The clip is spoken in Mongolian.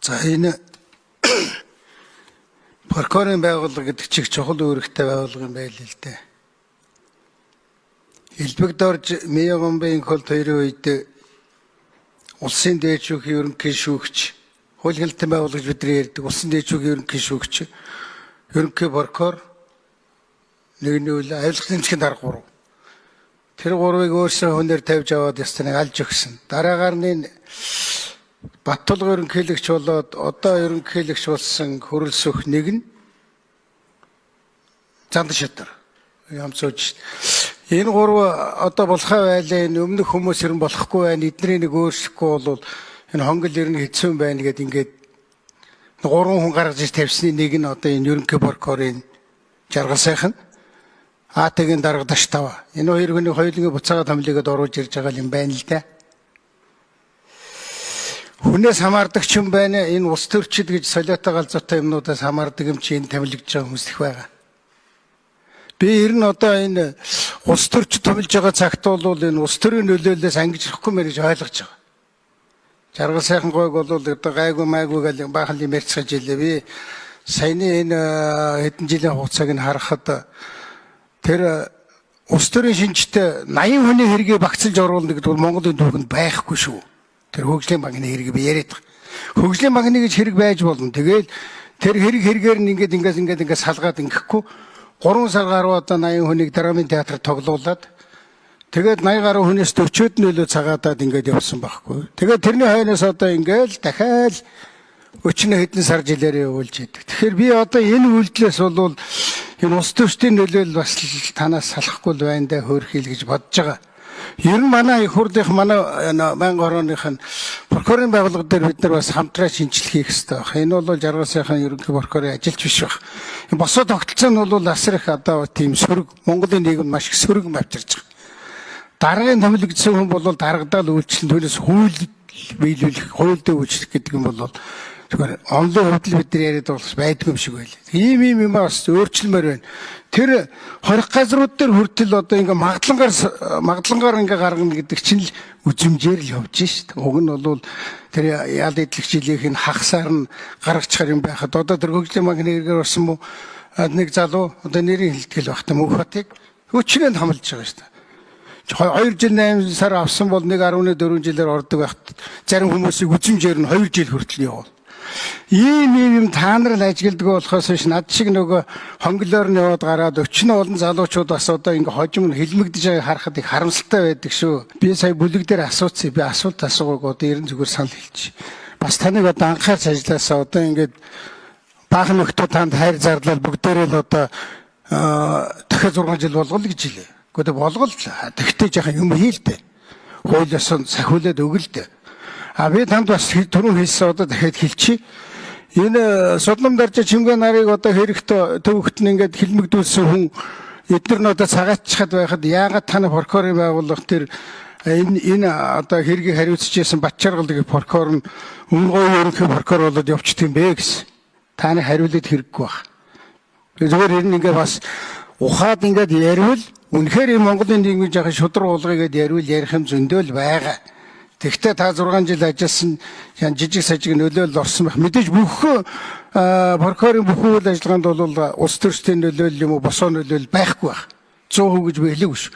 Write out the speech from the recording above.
За энэ прокурорын байгууллага гэдэг чиг чухал үүрэгтэй байгууллага юм байл л дээ. Элбэгд орж Миягомбын хол хоёрын үед улсын дээд шүүхийн ерөнхий шүүгч, хууль хэлтэн байгуулагч бидний ярьдаг улсын дээд шүүхийн ерөнхий шүүгч, ерөнхий прокурор, нэгний үйл авилгын нэмсгийн дарга 3. Тэр 3-ыг өөрсдөө хүнээр тавьж аваад ястныг алж өгсөн. Дараагаар нь Баттулга ерөнхийлөгч болоод одоо ерөнхийлөгч болсон хөрөлсөх нэг нь Зандан Шатар ямцууж. Энэ 3 одоо болохоо байлаа, энэ өмнөх хүмүүс ер нь болохгүй байна, эднийг нэг өөрчлөхгүй бол энэ хонгол ер нь хэцүү байна гэдэг ингээд 3 хүн гаргаж ир тавьсны нэг нь одоо энэ ерөнхий прокурорын Жаргал сайхан Атагийн дарга Таштава. Энэ хоёр хүний хоёулынгийн буцаагаад хамлыгээд оруулж ирж байгаа юм байна л да. Хүнээс хамаардаг ч юм байна. Энэ улс төрчид гэж солиотой галзуутай юмнуудаас хамаардаг юм чи энэ томилогдож байгаа хүмүүс их байгаа. Би ер нь одоо энэ улс төрчид томилж байгаа цагт бол энэ улс төрийн нөлөөллөөс ангиж ирэхгүй мэй гэж ойлгож байгаа. Жаргал сайхан гойг бол одоо гайгүй майгүй гэл баахан юм ярьцгааж илээ. Би саяны энэ хэдэн жилийн хугацааг нь харахад тэр улс төрийн шинжтэй 80 хүний хэргийг багцлж оруулна гэдэг бол Монголын түүхэнд байхгүй шүү. Тэр хөгжлийн банкны хэрэг би яриад байгаа. Хөгжлийн банкны гэж хэрэг байж болно. Тэгэл тэр хэрэгээр нь ингээд салгаад ингэхгүй 3 сар гаруй одоо 80 хүнийг драмын театрт тоглуулад тэгээд 80 гаруй хүнээс 40-од нөлөө цагаадаад ингээд явсан байхгүй. Тэгээд тэрний хойноос одоо ингээд дахиад өчнө хэдэн сар жилээр явуулж идэг. Тэгэхээр би одоо энэ үйлдэлээс бол энэ улс төрчдийн нөлөөлөл бас танаас салахгүй л байна да хөөрхийл гэж бодож байгаа. Ер нь манай их хурлынх манай Байнгын орооных нь прокурорын байгууллага дээр бид нар бас хамтраа шинжилгээ хийх хэрэгтэй байна. Энэ бол Жаргал сайхан ерөнхий прокурорын ажилч биш байна. Босоо тогтолцоо нь бол асар их одоо тийм сөрөг Монголын нийгэм маш их сөрөг авчирч байгаа. Даргын томилогдсон хүн бол даргадаал үйлчлэн төлөөс хууль биелүүлэх, хуульдаа үйлчлэх гэдэг юм бол тэгэхээр онлын хувьд бид нар яриад бол байдгүй юм шиг байл. Ийм бас өөрчлөлмөр байна. Тэр хорих газрууд дээр хүртэл одоо ингээ магдлангаар ингээ гаргана гэдэг чинь л үзмжээр л явж шít. Уг нь бол тэр ял идлэх жилийнх нь хагасаар нь гаргачихар юм байхад одоо тэр хөгжлийн банкны хэрэгээр орсон мó нэг залуу одоо нэрийн хэлтгэл багт Мөнхбатыг өчнөнд хамлж байгаа шít. 2 жил 8 сар авсан бол 1.4 жилээр ордог байхад зарим хүмүүсийг үзмжээр нь 2 жил хүртэл явуул. Ийм та нар л ажигладаг болохоос биш над шиг нөгөө хонглоор нь яваад гараад өчнө олон залуучууд бас одоо ингээ хожим хилмигдэж байгааг харахад их харамсалтай байдаг шүү. Би сая бүлэг дээр асууцъя. Би асуулт асуугааг одоо ерэн зүгээр санал хэлчих. Бас таныг одоо анхаарч ажилласаа одоо ингээд баахан нөхдөө танд хайр зарлал бүгдээрээ л одоо дахиад 6 жил болгол гэж хэлээ. Гэхдээ болгол тэгтээ яхан юм хийлдэ. Хуулиас нь сахиулаад өгөлдөө. Би танд бас түрүү хэлсэн одоо дахиад хэлчихье. Энэ судлам дарж чимгээ нарыг одоо хэрэгтэй төвөгт нь ингээд хилмигдүүлсэн хүн эдгээр нь одоо цагаатчихад байхад яагаад таны прокурорын байгууллага тэр энэ одоо хэргийг хариуцж ирсэн Батчаргал гэх прокурор нь өмнө ерөнхий прокурор болоод явчихдаг юм бэ гэсэн. Таны хариулт хэрэггүй баг. Зүгээр ер нь ингээд бас ухаад ингээд яриул үнэхээр энэ Монголын нийгмийн жаахан шудраг уулгыг яриул ярих юм зөндөөл байгаа. Тэгтээ та 6 жил ажилласан жижиг сажиг нөлөөлөл орсон байх. Мэдээж бүх прокурорын бүх үйл ажиллагаанд бол улс төрчдийн нөлөөлөл юм уу босоо нөлөөлөл байхгүй байх. 100% гэж би хэлээгүй шүү.